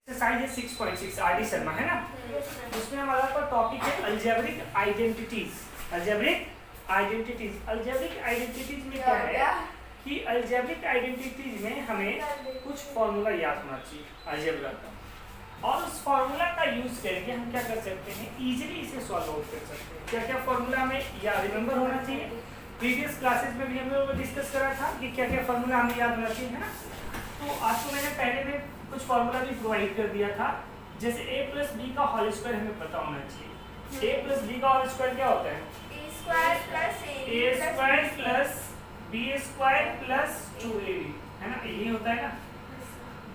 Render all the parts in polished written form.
Exercise 6.6 R D Sharma है ना, उसमें हमारा टॉपिक है अलजेब्रिक आइडेंटिटीज। अलजेब्रिक आइडेंटिटीज में क्या है कि अलजेब्रिक आइडेंटिटीज में हमें कुछ फॉर्मूला याद होना चाहिए अलजेब्रा का, और उस फॉर्मूला का यूज करके हम क्या कर सकते हैं, इजीली इसे सॉल्व आउट कर सकते हैं। क्या क्या फॉर्मूला हमें याद रिमेंबर होना चाहिए। प्रीवियस क्लासेस में भी हम लोगों ने डिस्कस करा था कि क्या क्या फॉर्मूला हमें याद होना चाहिए, है ना। तो आज तो मैंने पहले में कुछ फॉर्मूला भी प्रोवाइड कर दिया था, जैसे a प्लस बी का होल स्क्वायर हमें पता होना चाहिए। a प्लस बी का होल स्क्वायर क्या होता है, a square plus b square plus 2ab, है ना, यही होता है ना।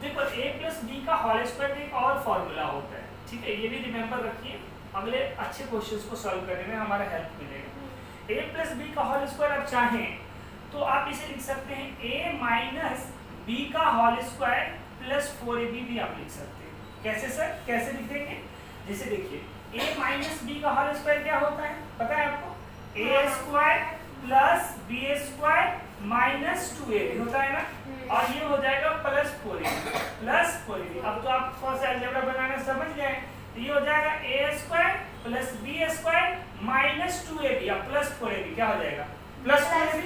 देखो a प्लस बी का होल स्क्वायर का एक और फॉर्मूला होता है, ठीक है, ये भी रिमेंबर रखिए, अगले अच्छे क्वेश्चंस को सॉल्व करने में हमारा हेल्प मिलेगा। a प्लस बी का होल स्क्वायर आप चाहें तो आप इसे लिख सकते हैं a माइनस बी का होल स्क्वायर प्लस 4ab भी आप लिख सकते हैं। कैसे सर, कैसे लिख देंगे, जैसे देखिए a माइनस बी का होल स्क्वायर क्या होता है पता है आपको, a square plus B square minus 2ab होता है ना, और ये हो जाएगा प्लस 4ab। अब तो आप थोड़ा सा अलजेब्रा बनाना समझ गए, तो ये हो जाएगा a square plus B square minus 2ab या प्लस 4ab, क्या हो जाएगा प्लस 4ab,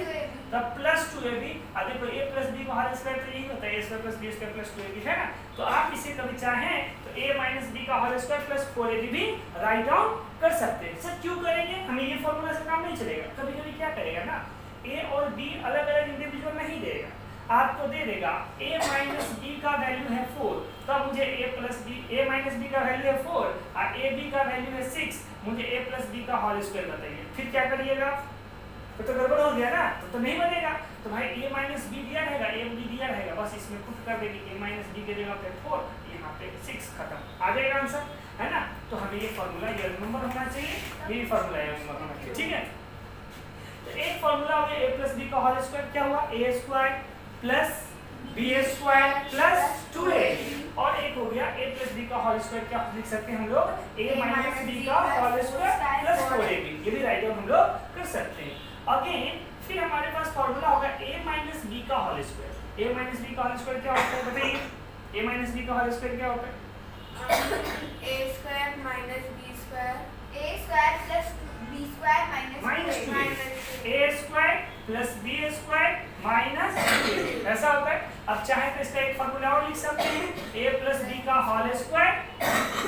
तब प्लस 2ab। अब देखो a प्लस b का होल स्क्वायर तो यही होता है, a square plus b square plus 2ab, है ना। तो आप इसे कभी चाहें तो a माइनस b का होल स्क्वायर प्लस 4ab भी राइट डाउन कर सकते हैं। सर क्यों करेंगे, हमें ये फॉर्मूला से काम नहीं चलेगा। कभी कभी क्या करेगा ना, a और b अलग अलग इंडिविजुअल नहीं देगा, आपको दे देगा a माइनस b का वैल्यू है 4, तब मुझे a माइनस b का वैल्यू है 4 और ab का वैल्यू है 6, मुझे a प्लस b का होल स्क्वायर बताइए। फिर क्या करिएगा, तो गड़बड़ हो गया ना, तो नहीं बनेगा। तो भाई a माइनस बी दिया रहेगा, a b दिया रहेगा, बस इसमें पुट कर देंगे a माइनस बी के जगह पे 4, यहाँ पे 6, खत्म, आ जाएगा आंसर, है ना। तो हमें ये फॉर्मूला ये नंबर होना चाहिए, ये फॉर्मूला ये नंबर होना चाहिए, ठीक है। तो एक फॉर्मूला हो गया a प्लस बी का होल स्क्वायर, क्या हुआ a square plus B square plus 2ab, और एक हो गया a प्लस बी का होल स्क्वायर, क्या लिख सकते हैं हम लोग, a माइनस बी का होल स्क्वायर प्लस 4ab, ये भी राइट आउट हम लोग कर सकते हैं। अगेन फिर हमारे पास फॉर्मूला होगा a माइनस बी का whole square. a minus B का होल स्क्वायर क्या होता है बताइए, a माइनस बी का होल स्क्वायर क्या होता है, a square minus b square, a square plus b square minus 2a, a square plus b square minus 2a, ऐसा होता है। अब चाहे तो इसका एक फॉर्मूला और लिख सकते हैं, a प्लस b का होल स्क्वायर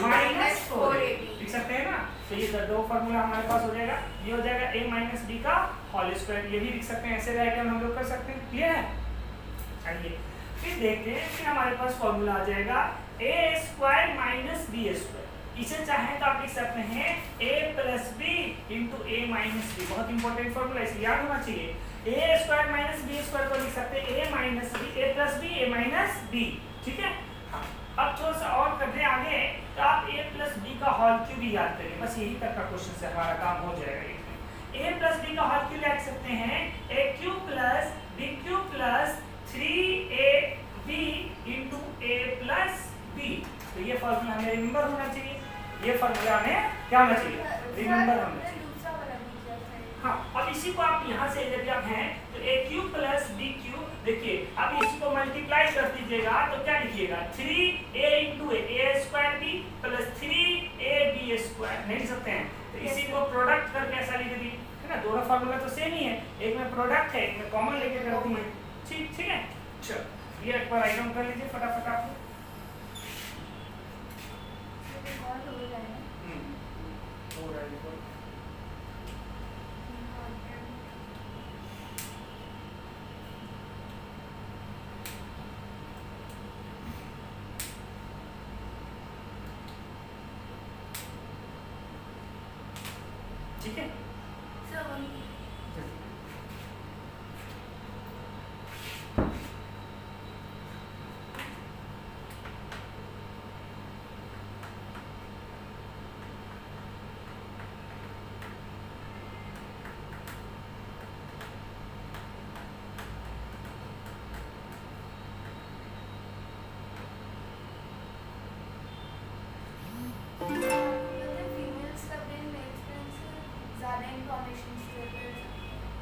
माइनस 4ab, लिख सकते हैं ना। तो ये दो फॉर्मूला हमारे पास हो जाएगा, ये हो जाएगा a माइनस बी का होल स्क्वायर, ये भी लिख सकते हैं, ऐसे राइट हम लोग कर सकते हैं, क्लियर है। चलिए फिर देखते हैं, फिर हमारे पास फॉर्मूला आ जाएगा a square minus B square. इसे चाहें तो आप लिख सकते हैं a plus B into a minus B, बहुत इंपॉर्टेंट फॉर्मूला, इसे याद होना चाहिए। a square minus B square को लिख सकते हैं a minus B, a plus B, a minus B, ठीक है। अब थोड़ा सा और करते हैं आगे, तो आप a प्लस बी का होल क्यूब भी याद करें, बस यही तक का क्वेश्चन से हमारा काम हो जाएगा। a प्लस बी का होल क्यूब लिख सकते हैं a cube plus b cube plus 3ab into a plus b। तो ये फॉर्मूला हमें रिमेंबर होना चाहिए, ये फॉर्मूला हमें क्या होना चाहिए, रिमेंबर होना चाहिए। हाँ, अब इसी को आप यहाँ से यदि आप हैं तो a cube plus b cube, देखिए अब इसी को मल्टीप्लाई कर दीजिएगा तो क्या लिखिएगा 3a into a square b plus 3ab square, नहीं लिख सकते हैं, तो इसी को प्रोडक्ट करके ऐसा लिख दी, है ना। दोनों फार्मूला तो सेम ही है, एक में प्रोडक्ट है, एक में कॉमन लेके करती है, ठीक है। चलो ये एक बार आइटम कर लीजिए फटाफट आप। ठीक है,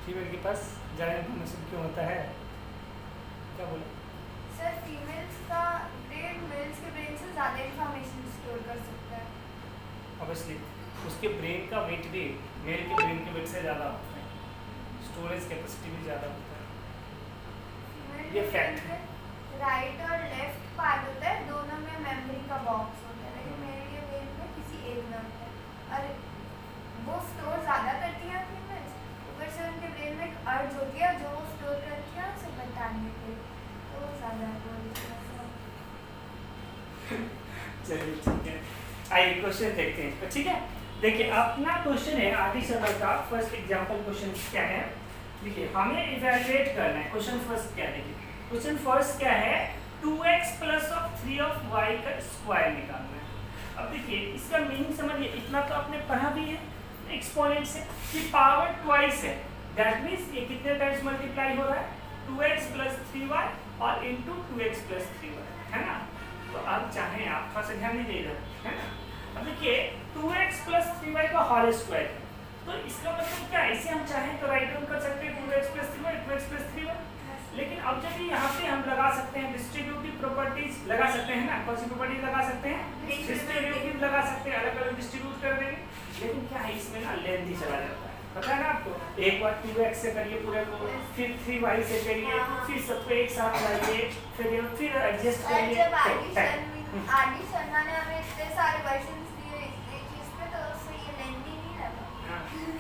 फीमेल के पास ज़्यादा इन्फॉर्मेशन क्यों होता है, क्या बोले सर, फीमेल्स का ब्रेन मेल्स के ब्रेन से ज़्यादा भी मेल के ब्रेन के वेट से ज़्यादा होता है, स्टोरेज कैपेसिटी भी ज़्यादा होता है, ये फैक्ट है। राइट और लेफ्ट पार्ट होता है, दोनों में मेमोरी का बॉक्स होता है, लेकिन मेरे ब्रेन में किसी एक में होता है और वो स्टोर ज़्यादा करती है अपनी इमेज, ऊपर से उनके ब्रेन में एक अर्ज होती है जो वो स्टोर करती है उसे बताने के लिए, तो वो ज़्यादा चलिए ठीक है, आइए क्वेश्चन देखते हैं तो ठीक है। देखिए अपना क्वेश्चन है आरटी सर्वर का फर्स्ट एग्जांपल क्वेश्चन क्या है, देखिए हमें इवैल्यूएट करना है। क्वेश्चन फर्स्ट क्या है, देखिए क्वेश्चन फर्स्ट क्या है, 2x plus of 3 of y का स्क्वायर निकालना है। अब देखिए इसका मीनिंग समझिए, इतना तो आपने पढ़ा भी है एक्सपोनेंट से कि पावर ट्वाइस है, दैट मीन्स ये कितने टाइम्स मल्टीप्लाई हो रहा है, 2x प्लस 3y और इंटू 2x प्लस 3y, है ना। तो अब चाहें आप थोड़ा सा ध्यान दीजिएगा, है ना। अब देखिए 2x प्लस 3y का होल स्क्वायर, तो इसका मतलब क्या है, इसे हम चाहें तो राइट डाउन कर सकते हैं 2x plus 3y 2x plus 3y, लेकिन अब जब यहाँ पे हम लगा सकते हैं डिस्ट्रीब्यूटिव प्रॉपर्टीज लगा सकते हैं ना, कौन सी प्रॉपर्टीज लगा सकते हैं, डिस्ट्रीब्यूटिव लगा सकते हैं, अलग अलग डिस्ट्रीब्यूट कर देंगे, लेकिन क्या है इसमें ना लेंथी चला जाता है, पता है ना आपको। एक बार 2x से करिए पूरे को, फिर 3y से करिए, फिर सबको एक साथ लाइए, फिर एडजस्ट करिए। आदिशन ने हमें इतने सारे वर्जन्स दिए इस चीज पे, तो उससे ये लेंथी नहीं लगा।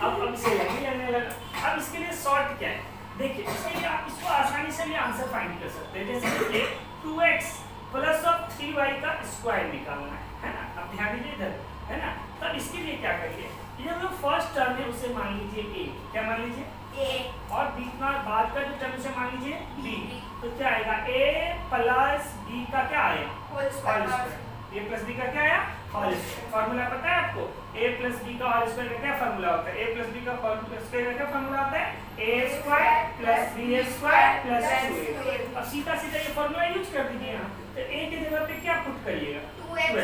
अब इसे लेंथी लगने लगा। अब इसके लिए शॉर्ट क्या है, देखिए इसके लिए आप इसको आसानी से भी आंसर फाइंड कर सकते हैं। जैसे देखिए 2x प्लस ऑफ 3y का स्क्वायर निकालना है ना। अब ध्यान दीजिए इधर, है ना। तो इसके लिए क्या करिए, ये जो फर्स्ट टर्म है उसे मान लीजिए a, क्या मान लीजिए a, और बीच में बाद का जो टर्म उसे मान लीजिए b, तो क्या आएगा a प्लस b का क्या आया, whole square, a plus b का क्या आया, होल स्क्वायर। फार्मूला पता है आपको, a प्लस b का होल स्क्वायर का क्या फार्मूला होता है, a प्लस b का होल स्क्वायर का क्या फार्मूला होता है, a square plus b square plus 2a। अब सीधा सीधा ये फार्मूला यूज कर दीजिए यहाँ, तो a की जगह पे क्या पुट करिएगा, 2x,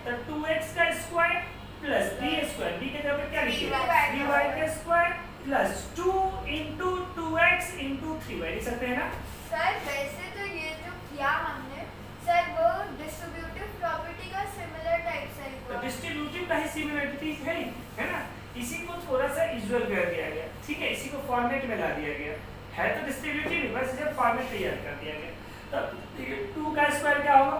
तो 2x का square plus b square, b की जगह पे क्या लिखिए 3y का square plus 2 into 2x into 3y, लिख सकते हैं ना। सर वैसे तो ये जो किया हमने सर वो डिस्ट्रीब्यूटिव प्रॉपर्टी का सिमिलर टाइप से तो डिस्ट्रीब्यूटिव का ही सिमिलरिटी है ना, इसी को थोड़ा सा विजुअल कर दिया गया, ठीक है, इसी को फॉर्मेट में ला दिया गया है, तो डिस्ट्रीब्यूटिव बस जब फॉर्मेट तैयार कर दिया गया। तो 2 का स्क्वायर क्या होगा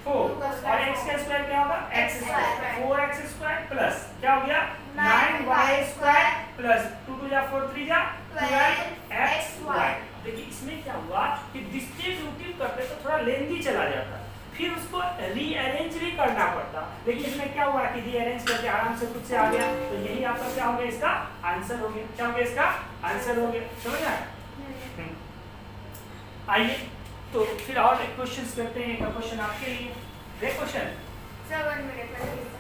4 और x का स्क्वायर क्या होगा x square, 4x square plus क्या हो गया 9y स्क्वायर प्लस 2 2 जा 4 3 जा 12xy। देखिए इसमें क्या हुआ कि डिस्ट्रीब्यूटिव करते तो थोड़ा लेंथी चला जाता, फिर उसको रीअरेंज भी करना पड़ता, लेकिन इसमें क्या हुआ कि रीअरेंज करके आराम से खुद से आ गया, तो यही आपका क्या हो गया, इसका आंसर हो गया। क्या हो गया, इसका आंसर हो गया, समझ आया। आइए तो फिर और क्वेश्चंस करते हैं। एक क्वेश्चन आपके लिए, ये क्वेश्चन सर मेरे पर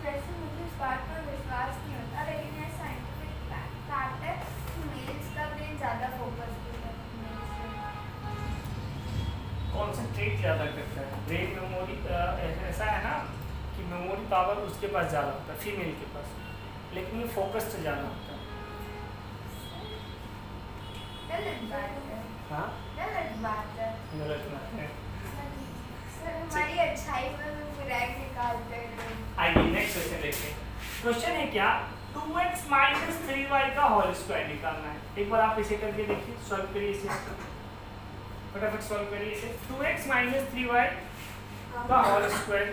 वैसे मुझे इस बात पर विश्वास नहीं होता, लेकिन ये साइंटिफिक फैक्ट है कि मेल्स का ब्रेन ज़्यादा फोकस करता है, कॉन्सेंट्रेट ज़्यादा करता है, ब्रेन मेमोरी ऐसा है ना कि मेमोरी पावर उसके पास ज़्यादा होता है फीमेल के पास, लेकिन ये फोकस से ज़्यादा होता है। गलत बात है। हाँ गलत बात है गलत बात है। सर हमारी अच्छाई में रैंक निकालते हैं। आइए नेक्स्ट क्वेश्चन देखते हैं। क्वेश्चन है क्या 2x माइनस 3y का होल स्क्वायर निकालना है। एक बार आप इसे करके देखिए, सॉल्व करिए इसे, फटाफट सॉल्व करिए इसे। 2x माइनस 3y का होल स्क्वायर,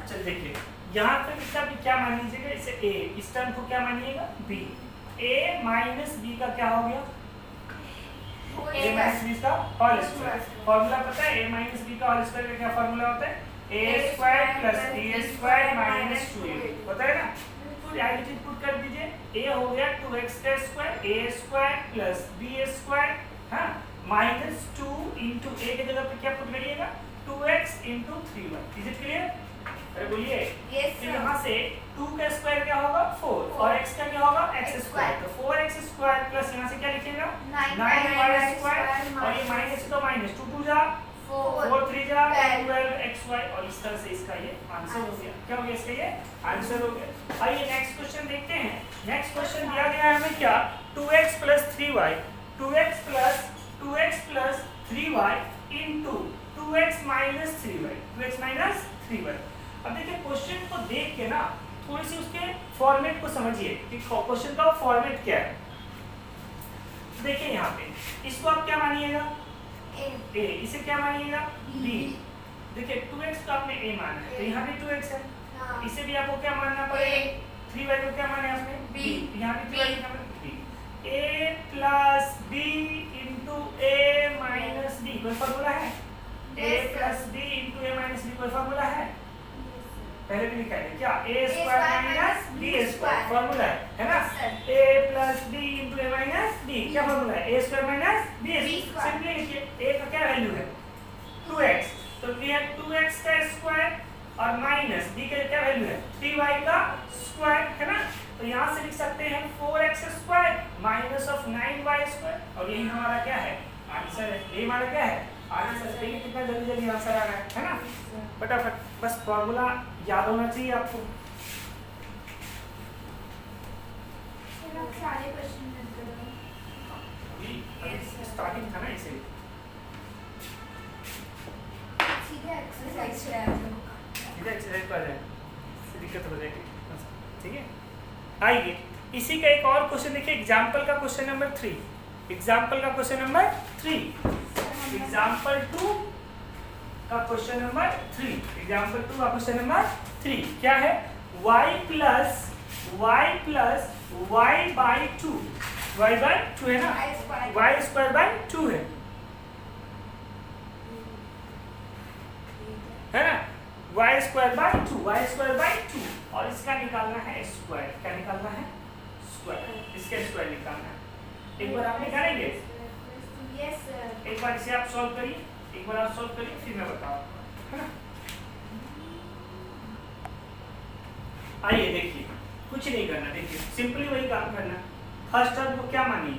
चल देखिए यहाँ पे इसका भी क्या मान लीजिएगा, इसे a, इस टर्म को क्या मानिएगा b, a माइनस b का क्या हो गया a माइनस b का होल स्क्वायर। फॉर्मूला पता है a माइनस b का होल स्क्वायर का क्या फॉर्मूला होता है? a square plus b square minus 2ab होता है ना। तो डायरेक्टली पुट कर दीजिए, a हो गया 2x का square a square plus b square, हाँ, माइनस 2 इंटू a के जगह पे क्या पुट करिएगा? 2x into 3y। Is it clear? अरे बोलिए। Yes, तो sir. यहाँ से 2 का स्क्वायर क्या होगा? 4 और x का क्या होगा? x square. तो 4x स्क्वायर प्लस यहाँ से क्या लिखिएगा? 9y स्क्वायर और ये माइनस तो माइनस 2 2 जा 4 3 जा 12xy और इस तरह से इसका ये आंसर हो गया। क्या हो गया इसका? ये आंसर हो गया। आइए नेक्स्ट क्वेश्चन देखते हैं। नेक्स्ट क्वेश्चन दिया गया है हमें क्या? 2x plus 3y 2x plus 3y into 2x minus 3y 2x minus 3y। अब देखिए क्वेश्चन को देख के ना थोड़ी सी उसके फॉर्मेट को समझिए कि क्वेश्चन का फॉर्मेट क्या है। देखिए यहाँ पे इसको आप क्या मानिएगा? a। इसे क्या मानिएगा? b। देखिए 2x तो आपने a माना है, तो यहाँ भी 2x है, इसे भी आपको क्या मानना पड़ेगा? 3y को क्या माना है आपने? b। यहाँ भी 3y क्या माना? b। a plus b into a minus b कोई फॉर्मूला है? a plus b into a minus b कोई फॉर्मूला है? पहले भी लिखा है क्या? a square minus b square formula है ना? a plus b into a minus b क्या फॉर्मूला है? a square minus b square. Simply लिखिए a का क्या वैल्यू है? 2x, तो ये है 2x का स्क्वायर और माइनस b का क्या वैल्यू है? 3y का स्क्वायर है ना। तो यहाँ से लिख सकते हैं 4x square minus of 9y square और यही हमारा क्या है? आंसर है। ये हमारा क्या है? आंसर। देखिए कितना जल्दी जल्दी आंसर आ रहा है ना? फटाफट, बस फॉर्मूला याद होना चाहिए आपको। सारे क्वेश्चन अभी स्टार्टिंग था ना, इसे सीधे एक्सरसाइज सीधा एक्सरसाइज पर जाए, दिक्कत हो जाएगी। ठीक है, आइए इसी का एक और क्वेश्चन देखिए। एग्जाम्पल का क्वेश्चन नंबर 3। एग्जाम्पल का क्वेश्चन नंबर 3। एग्जाम्पल 2 का क्वेश्चन नंबर 3। एग्जाम्पल 2 का क्वेश्चन नंबर 3 क्या है? y plus y by 2 y by 2 है ना? y स्क्वायर बाई 2 है ना? y स्क्वायर बाई 2 और इसका निकालना है स्क्वायर। क्या निकालना है? स्क्वायर। इसका स्क्वायर निकालना है। एक बार आप निकालेंगे? Yes sir. एक बार इसे आप सॉल्व करिए, एक बार आप सॉल्व करिए फिर मैं बताऊँ, है ना? आइए देखिए, कुछ नहीं करना, देखिए सिंपली वही काम करना। फर्स्ट टर्म को क्या मानिए?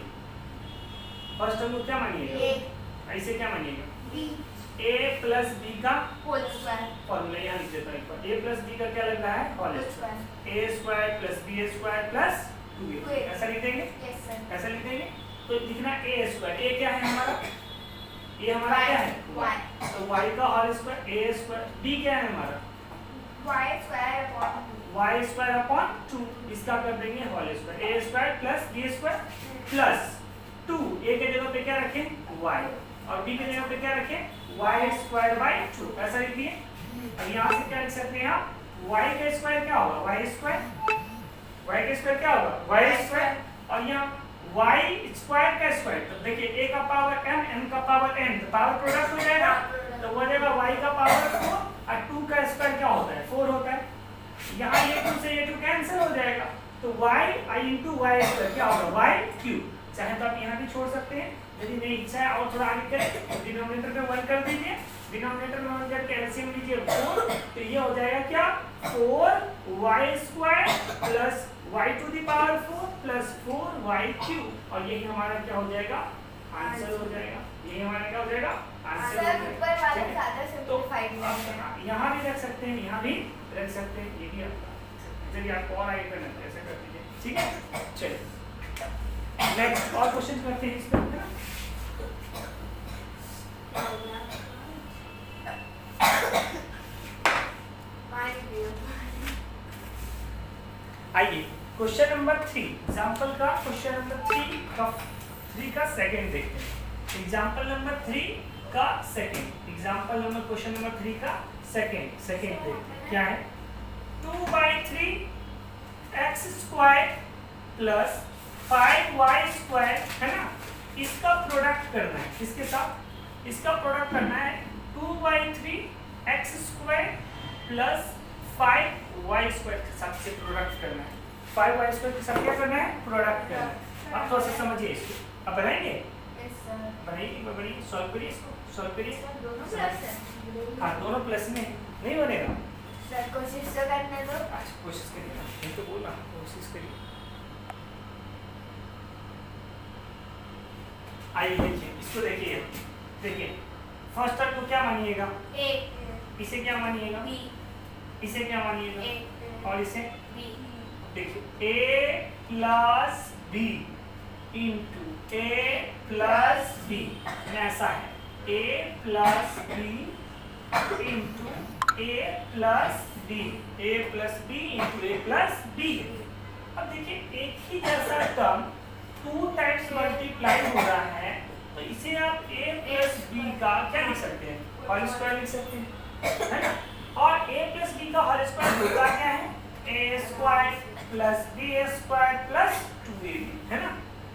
फर्स्ट टर्म को क्या मानिएगा? ऐसे क्या मानिएगा? b a प्लस b का होल स्क्वायर। फॉर्मूला यहाँ लिख देता हूँ एक बार। a प्लस b का क्या लग रहा है? Whole square. a square plus b square plus 2a। ऐसा लिख देंगे? Yes sir. ऐसा लिख देंगे। तो लिखना a स्क्वायर। a क्या है हमारा? ये हमारा क्या है? y। तो y का whole square a square. b क्या है हमारा? y square upon 2। y square upon 2, इसका कर देंगे whole square. a square plus b square plus 2, a के जगह पे क्या रखें? y और b के जगह पे क्या रखें? y square by 2। ऐसा लिखिए। अब यहाँ से क्या लिख सकते हैं आप? y का स्क्वायर क्या होगा? y square. y का स्क्वायर क्या होगा? y square. और यहाँ y स्क्वायर का स्क्वायर, तो देखिए a का पावर m का पावर n, तो पावर प्रोडक्ट हो जाएगा। तो वो देगा y का पावर 4 और 2 का स्क्वायर क्या होता है? 4 होता है। यहाँ ये 2 से ये 2 कैंसिल हो जाएगा, तो y इंटू वाई स्क्वायर क्या होगा? y cube. चाहे तो आप यहाँ भी छोड़ सकते हैं, यदि नहीं इच्छा है और थोड़ा आगे करें, डिनोमिनेटर में 1 कर दीजिए। डिनोमिनेटर में 1 करके एलसीएम लीजिए 4, तो ये हो जाएगा क्या? 4y square plus y to the power 4 plus 4y cube और यही हमारा क्या हो जाएगा? आंसर हो जाएगा। यही हमारा क्या हो जाएगा? आंसर हो सर ऊपर वाला जाएगा। ज्यादा सिंपलीफाइड है। यहाँ भी रख सकते हैं, यहाँ भी रख सकते हैं, ये भी आपका। चलिए आपको और आगे करना है, ऐसा कर दीजिए। ठीक है, चलिए नेक्स्ट और क्वेश्चन करते हैं इस पर, है ना? आइए क्वेश्चन नंबर 3, एग्जाम्पल का क्वेश्चन नंबर 3 का सेकंड देखते हैं। एग्जाम्पल नंबर 3 का second, example number question number 3 का सेकंड देखते हैं। क्या है? 2/3 x square plus 5y square, है ना? इसका प्रोडक्ट करना है, किसके साथ? इसका प्रोडक्ट करना है 2/3 x² प्लस 5y² के साथ से प्रोडक्ट करना है। 5y² के साथ क्या करना है? प्रोडक्ट करना है। अब थोड़ा सा समझिए इसको, अब बनाएंगे, बनाइए, सॉल्व करिए इसको, सॉल्व करिए। दोनों प्लस है। हाँ, दोनों प्लस में नहीं बनेगा। सर कोशिश तो करने दो। अच्छा, कोशिश करिए ना, नहीं तो बोला कोशिश करिए। आइए देखिए इसको, देखिए देखिए फर्स्ट टर्म को क्या मानिएगा? ए, इसे क्या मानिएगा? बी, इसे क्या मानिएगा? ए, और इसे बी। देखिए a plus B into A plus B, ऐसा है a plus B into A plus B, A plus B into A plus B. अब देखिए एक ही जैसा टर्म 2 टाइम्स मल्टीप्लाई हो रहा है, तो इसे आप a प्लस बी का क्या लिख सकते हैं? होल स्क्वायर लिख सकते हैं, है ना? और a प्लस बी का होल स्क्वायर होता क्या है? a² plus b² plus 2ab, है ना?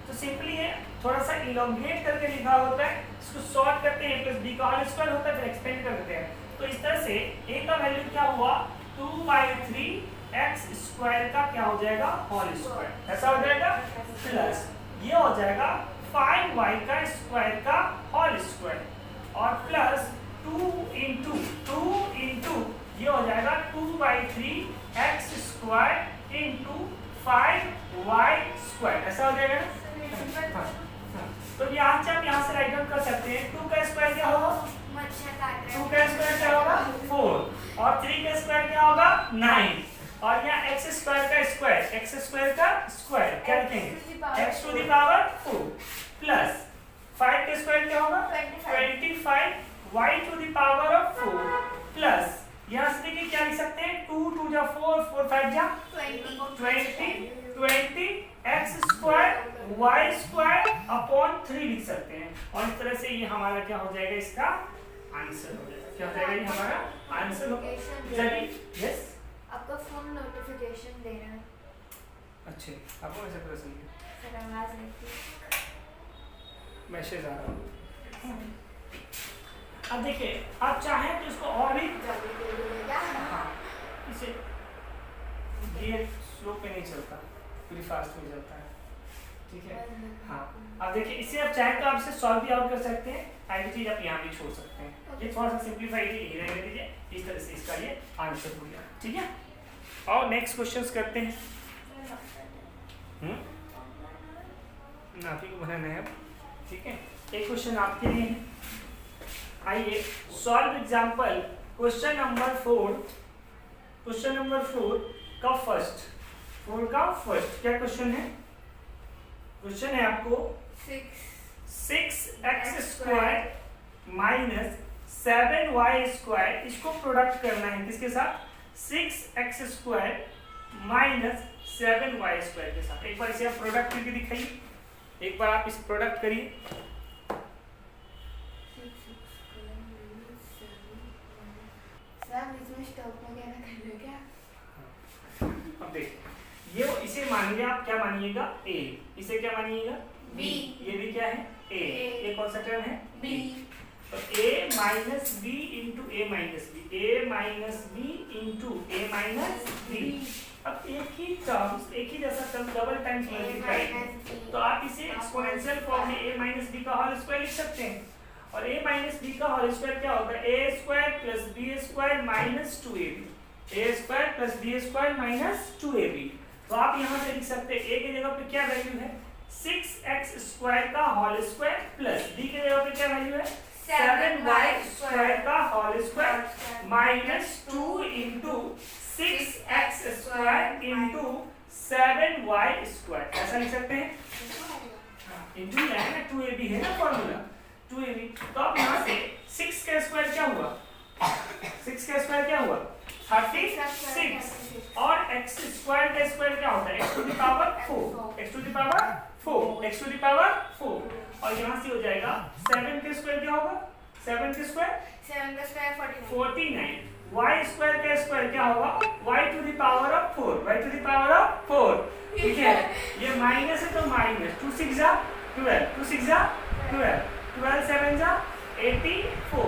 तो सिंपली ये थोड़ा सा इलोंगेट करके लिखा होता है, इसको सॉर्ट करते हैं, a प्लस बी का होल स्क्वायर होता है, फिर एक्सपेंड कर देते हैं। तो इस तरह से a का वैल्यू क्या हुआ? 2/3 x² का क्या हो जाएगा? होल स्क्वायर, ऐसा हो जाएगा, प्लस ये हो जाएगा 5y² का होल स्क्वायर, और प्लस 2 इंटू ये हो जाएगा 2/3 x² इंटू 5y², ऐसा हो जाएगा ना? हाँ, तो यहाँ से आप यहाँ से राइट डाउन कर सकते हैं। 2 का स्क्वायर क्या होगा? 2 का स्क्वायर क्या होगा? 4, और 3 का स्क्वायर क्या होगा? 9, और यहाँ x² का स्क्वायर क्या लिखेंगे? x to the power 4 plus 5 का स्क्वायर क्या होगा? 25 y to the power of 4 plus यहाँ से देखिए क्या लिख सकते हैं? 2 2 जा 4, 4 5 जा 20 x² y² अपॉन 3 लिख सकते हैं, और इस तरह से ये हमारा क्या हो जाएगा? इसका आंसर हो जाएगा। क्या हो जाएगा? ये हमारा आंसर हो जाएगा। यस, आपका फोन नोटिफिकेशन दे रहा है। अच्छे, आपको ऐसा पता चल गया? सर आवाज नहीं, मैसेज आ रहा है। अब देखिए, आप चाहें तो इसको और भी हाँ, इसे ये स्लो पे नहीं चलता, पूरी फास्ट में चलता है, ठीक है? हाँ, अब देखिए इसे आप चाहें तो आप इसे सॉल्व भी आउट कर सकते हैं, आई चीज आप यहाँ भी छोड़ सकते हैं। ये थोड़ा सा सिंप्लीफाई रहने दीजिए, इस तरह से इसका ये आंसर हो गया, ठीक है? और नेक्स्ट क्वेश्चंस करते हैं। नाफी को बनाना है अब, ठीक है? एक क्वेश्चन आपके लिए है, आइए solve example question number 4। Question number 4 का फर्स्ट, 4 का फर्स्ट क्या क्वेश्चन है? क्वेश्चन है आपको 6x² माइनस 7y², इसको प्रोडक्ट करना है किसके साथ? 6x² माइनस 7y² के साथ। एक बार इसे आप प्रोडक्ट करके दिखाइए, एक बार आप इस प्रोडक्ट करिए। अब देखिए ये इसे मानिए, आप क्या मानिएगा? a, इसे क्या मानिएगा? b, ये भी क्या है? a, ये कौन सा टर्म है? b, तो a minus b into a minus b, a minus b into a minus b। अब एक ही टर्म, एक ही जैसा टर्म डबल टाइम्स मल्टीप्लाई, तो आप इसे एक्सपोनेंशियल फॉर्म में a माइनस b का होल स्क्वायर लिख सकते हैं, और a माइनस b का होल स्क्वायर क्या होता है? a² plus b² minus 2ab, a² plus b² minus 2ab। तो आप यहाँ से लिख सकते हैं a की जगह पे क्या वैल्यू है? 6x² का होल स्क्वायर प्लस b की जगह पे क्या वैल्यू है? 7y² का whole square minus 2 into 6x² into 7y², ऐसा लिख सकते हैं। इंटू है ना, 2ab है ना फॉर्मूला, 2ab। तो अब यहाँ से 6 का स्क्वायर क्या हुआ? 6 का स्क्वायर क्या हुआ? 36, और x² का स्क्वायर क्या होता है? x to the power 4, x to the power 4, x to the power 4, और यहाँ से हो जाएगा 7 का स्क्वायर क्या होगा? 7 का स्क्वायर 49, y² का स्क्वायर क्या होगा? y to the power of 4, y to the power of 4, ठीक है? ये माइनस है तो माइनस 2 6 जा 12 2 6 जा 12 12 7 जा 84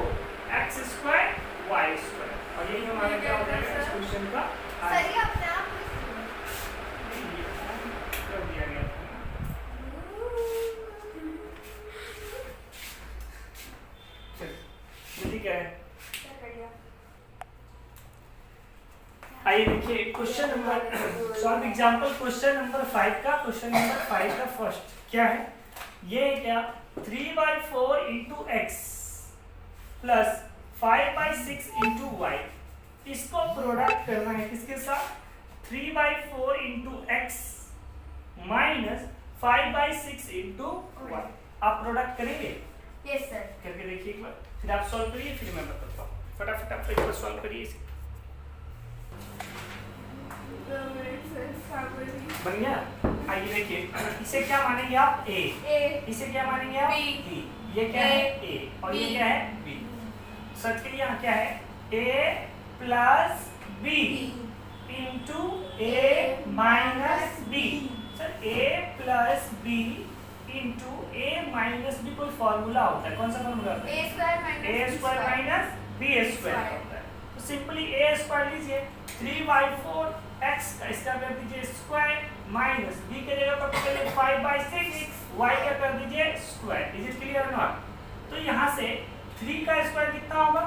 x स्क्वायर y स्क्वायर। और यही हमारा क्या होता है इस क्वेश्चन का सर ये अपने आप कर दिया गया था। चल जल्दी क्या है, आइए देखिए question number solve example question number 5 का। क्वेश्चन नंबर 5 का फर्स्ट क्या है, ये क्या 3/4 into X plus 5/6 into Y, इसको प्रोडक्ट करना है किसके साथ 3/4 into X minus 5/6 into Y. आप प्रोडक्ट करेंगे? Yes sir. करके देखिए एक बार, फिर आप सॉल्व करिए, फिर मैं बताता हूँ। फटाफट आप एक बार सॉल्व करिए इसे। बन गया? आइए देखिए, इसे क्या मानेंगे आप a, इसे क्या मानेंगे आप b, ये क्या है a और ये क्या है b। सर्च करिए यहाँ क्या है a plus b into a minus b। Sir a plus b into a minus b कोई फॉर्मूला होता है, कौन सा फॉर्मूला होता है? a square minus b square होता है। तो सिंपली a स्क्वायर लीजिए 3/4 x का इसका कर दीजिए स्क्वायर माइनस b के जगह पर कर लीजिए 5/6 y का कर दीजिए square. Is it clear not? तो यहाँ से 3 का स्क्वायर कितना होगा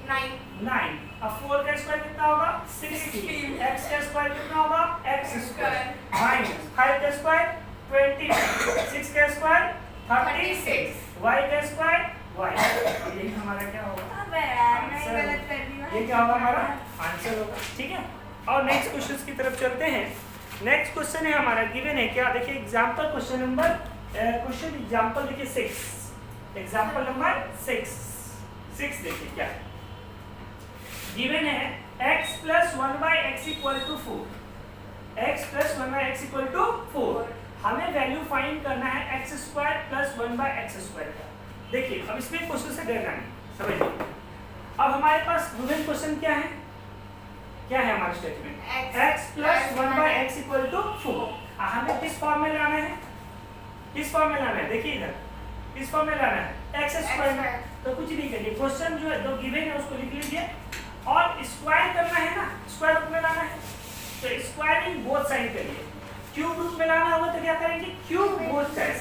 9, अब 4 का स्क्वायर कितना होगा 16, x का स्क्वायर कितना होगा x स्क्वायर माइनस 5 का स्क्वायर 20, 6 का स्क्वायर 36, y का स्क्वायर y। यही हमारा क्या होगा आंसर। ये क्या होगा हमारा आंसर होगा, ठीक है। और नेक्स्ट क्वेश्चन की तरफ चलते हैं। नेक्स्ट क्वेश्चन है हमारा गिवन है क्या, देखिए example question number question example देखिए 6, एग्जांपल नंबर 6 देखिए क्या है गिवन है x plus 1/x equal to 4, x plus 1/x equal to 4। हमें वैल्यू फाइंड करना है x square plus 1/x square का। देखिए अब इसमें क्वेश्चन से डरना नहीं, समझिए। अब हमारे पास गिवन क्वेश्चन क्या है, क्या है हमारा statement x plus 1/x equal to 4। हमें किस फॉर्म में लाना है, किस फॉर्म में लाना है, देखिए इधर किस फॉर्म में लाना है x स्क्वायर में। तो कुछ नहीं करिए, क्वेश्चन जो है जो गिवन है उसको लिख लीजिए और स्क्वायर करना है ना, स्क्वायर रूट में लाना है। तो स्क्वायरिंग बोथ साइड करिए, क्यूब रूट में लाना होगा तो क्या करेंगे क्यूब बोथ साइड,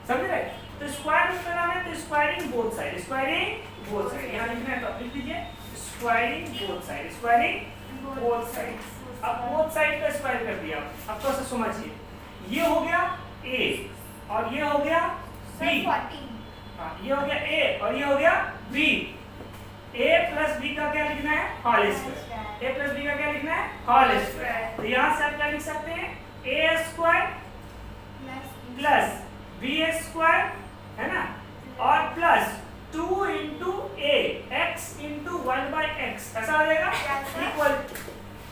समझ रहे? तो स्क्वायर रूट में लाना है तो squaring both side, squaring both side यहाँ लिखना है तो लिख लीजिए squaring both side, squaring both side. अब बोथ साइड का स्क्वायर कर दिया। अब तो समझिए ये हो गया a और ये हो गया b, हाँ ये हो गया a और ये हो गया b। a प्लस b का क्या लिखना है whole square, a plus b का क्या लिखना है होल स्क्वायर। तो यहाँ से आप क्या लिख सकते हैं a square plus b square है ना, और plus 2 into a x into 1/x ऐसा हो जाएगा इक्वल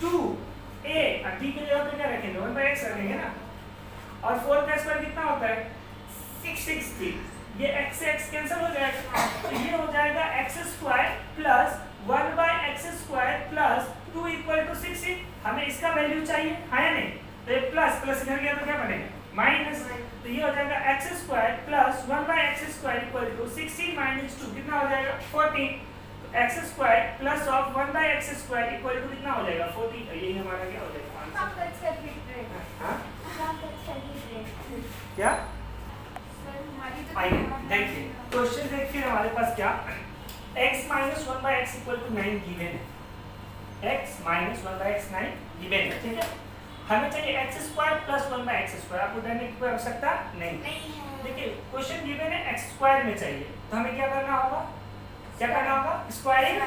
2a। अब b के जगह पे क्या रखेंगे 1/x रखेंगे ना, और 4 का स्क्वायर कितना होता है 60, ये x से x कैंसिल हो जाएगा। तो ये हो जाएगा x square plus 1/x square plus 2 equal to 60। हमें इसका वैल्यू चाहिए है या नहीं, तो ये प्लस प्लस इधर गया तो क्या बनेगा माइनस। तो ये हो जाएगा x square plus 1/x square equal to 16 minus 2 कितना हो जाएगा 14। तो x square plus of 1/x square equal to कितना हो जाएगा 14। यही हमारा क्या हो जाएगा आंसर। क्या आइए देखिए क्वेश्चन देखिए हमारे पास क्या x minus 1/x equal to 9 given है, x माइनस 1/x 9 गिवन है, ठीक है। हमें चाहिए x square plus 1/x square, आपको डरने की कोई आवश्यकता नहीं। देखिए क्वेश्चन गिवन है x स्क्वायर में चाहिए, तो हमें क्या करना होगा, क्या करना होगा squaring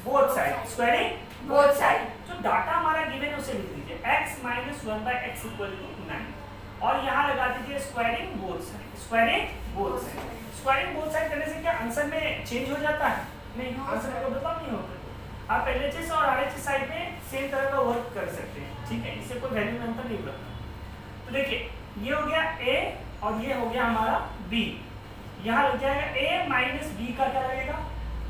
both side, squaring both side. जो डाटा हमारा गिवन है उसे लिख लीजिए x minus 1/x equal to 9 और यहाँ लगा दीजिए squaring both side, squaring both side. Squaring both side करने से क्या आंसर में चेंज हो जाता है? नहीं, आंसर में बदलाव नहीं होता। आप LHS और RHS साइड में सेम तरह का वर्क कर सकते हैं, ठीक है, इससे कोई वैल्यू में अंतर नहीं पड़ता। तो देखिए ये हो गया a और ये हो गया हमारा b। यहाँ लग जाएगा a माइनस b का क्या लगेगा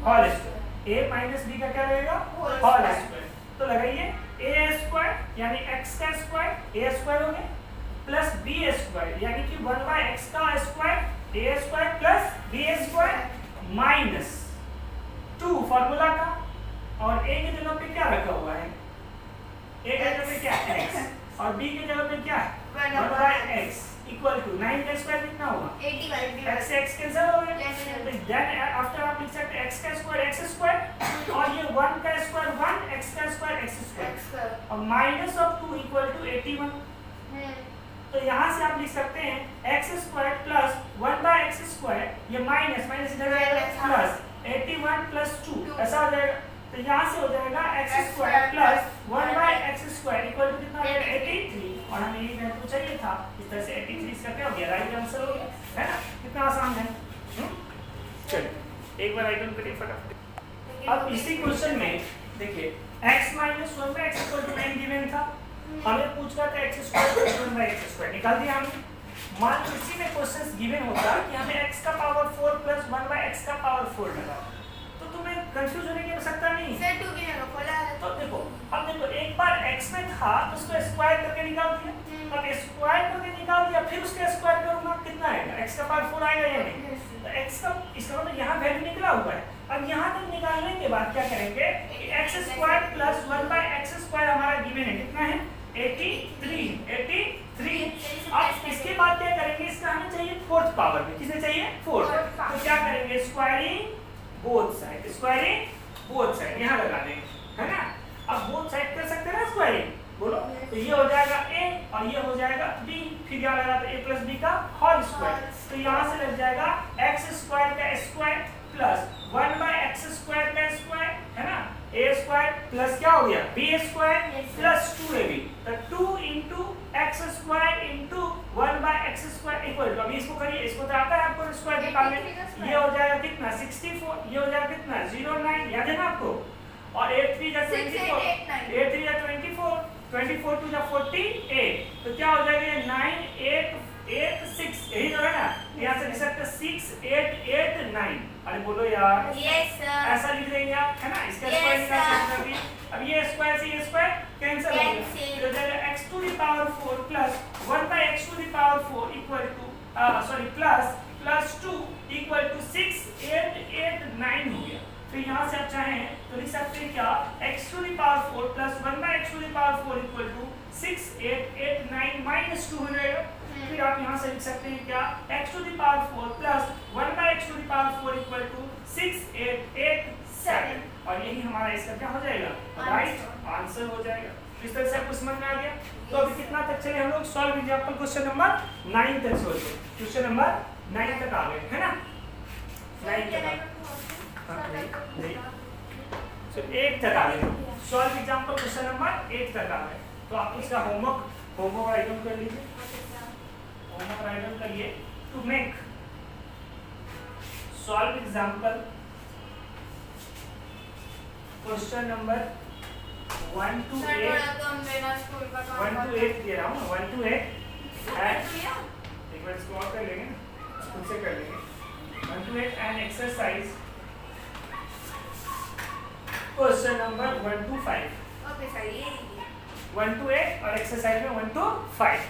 whole square, a minus b का क्या लगेगा होल स्क्वायर। तो लगाइए a स्क्वायर यानी x का स्क्वायर a स्क्वायर हो गया प्लस बी स्क्वायर, यानी कि 1/x का स्क्वायर A square plus B square minus 2 formula का, और ए के जगह पे क्या रखा हुआ है, ए के जगह पे क्या है x, और b के जगह पे क्या है 1/x इक्वल टू 9 का स्क्वायर कितना हुआ 80 x से x कैंसिल हो गया, तो देन आफ्टर आप लिख सकते हैं x का स्क्वायर x स्क्वायर, और ये 1 का स्क्वायर 1, x का स्क्वायर x स्क्वायर, और माइनस ऑफ 2 इक्वल टू 81। तो यहाँ से आप लिख सकते हैं x square plus 1/x square, ये माइनस माइनस इधर आएगा प्लस 81 प्लस 2 ऐसा हो जाएगा। तो यहाँ से हो जाएगा x square plus 1/x square equal to कितना हो जाएगा 83, और हमें ये वैल्यू चाहिए था, इस तरह से 83 इसका क्या हो गया राइट आंसर हो गया, है ना, कितना आसान है। चलिए एक बार आइटम करिए फटाफट। अब इसी क्वेश्चन में देखिए x minus 1/x equal to 9 given था, हमें पूछ रहा था x square plus 1/x square, निकाल दिया हमने। मान लो इसी में क्वेश्चन गिवन होता कि हमें x का पावर 4 प्लस 1/x का पावर 4 लगा, तो तुम्हें कंफ्यूज होने की आवश्यकता नहीं है। सर 2 की जगह खोला है तो देखो अब देखो एक बार x में था तो उसको स्क्वायर करके निकाल दिया, अब स्क्वायर करके निकाल दिया फिर उसका स्क्वायर करूंगा कितना आएगा, x का पावर 4 आएगा या नहीं, तो x का इसका मतलब यहाँ वैल्यू निकला हुआ है। अब यहाँ तक निकालने के बाद क्या करेंगे कि x square plus 1/x square हमारा गिवन है कितना है 83। अब इसके बाद क्या करेंगे, इसका हमें चाहिए फोर्थ पावर में, किसे चाहिए फोर्थ, तो क्या करेंगे squaring both side, squaring both side यहाँ लगा देंगे, है ना। अब बोथ साइड कर सकते हैं ना स्क्वायरिंग, बोलो, तो ये हो जाएगा a और ये हो जाएगा b, फिर यहाँ लगा a प्लस b का होल स्क्वायर, तो यहाँ से लग जाएगा x स्क्वायर का स्क्वायर प्लस 1/x स्क्वायर का स्क्वायर, है ना, a स्क्वायर प्लस क्या हो गया b स्क्वायर प्लस 2ab, तो 2 into x square into 1/x square equal to, अभी इसको करिए, इसको तो आता है आपको स्क्वायर निकालने, ये हो जाएगा कितना 64, ये हो जाएगा कितना 09, याद है ना आपको, और 8 3 जा 24, 8 3 जा 24, 24 2 जा 48, तो क्या हो जाएगा ये 9 8 8 6, यही तो है ना, यहाँ से लिख सकते 6 8 8 9, अरे बोलो यार यस सर ऐसा लिख देंगे आप, है ना, इसका स्क्वायर निकाल सकते हैं। अब ये स्क्वायर से ये स्क्वायर कैंसिल हो गया, फिर हो जाएगा x to the power 4 plus 1/x to the power 4 equal to plus 2 equal to 6 8 8 9 हो गया। फिर यहाँ से आप चाहें तो लिख सकते हैं क्या x to the power 4 plus 1/x to the power 4 equal to 6 8 8 9 minus 2 हो जाएगा। फिर आप यहाँ से लिख सकते हैं क्या x to the power 4 plus 1/x to the power 4 equal to 6 8 8 7, और यही हमारा इसका क्या हो जाएगा राइट आंसर हो जाएगा। इस तरह से आपको समझ में आ गया। तो अभी कितना तक चले हम लोग, सॉल्व एग्जांपल क्वेश्चन नंबर 9 तक सोचे, क्वेश्चन नंबर 9 तक आ गए, है ना, 9 तक आ गए, चलो 1 तक आ गए, सॉल्व एग्जांपल क्वेश्चन नंबर 1 तक आ गए। तो आप इसका होमवर्क आइटम कर लीजिए, होमवर्क आइटम करिए to make solve example question number 1 to 8 दे रहा हूँ, 1 to 8 एक बार इसको और कर लेंगे, खुद से कर लेंगे, 1 to 8 and exercise question number 1 to 5, okay sir ये 1 to 8 और एक्सरसाइज में 1 to 5।